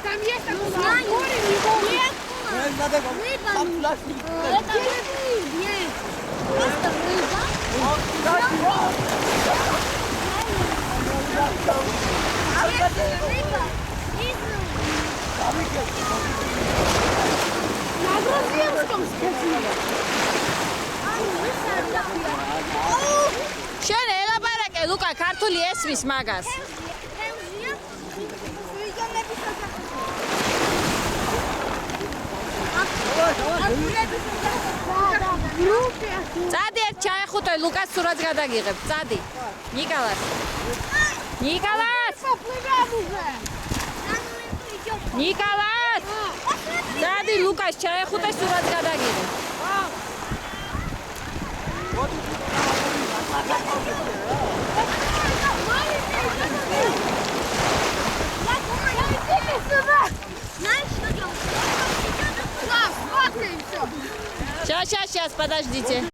Там есть такой море, нет. Надо там пластик. Нет. Просто рыба. Рыба. На грузинском сказали. შენ ელაპარაკე ლუკა ქართული ესმის მაგას წადი ერთ ჩაეხუტე ლუკას სურათს გადაგიღებ წადი ნიკოლას ნიკოლას წადი ლუკას ჩაეხუტე სურათს გადაგიღებ Сейчас, подождите.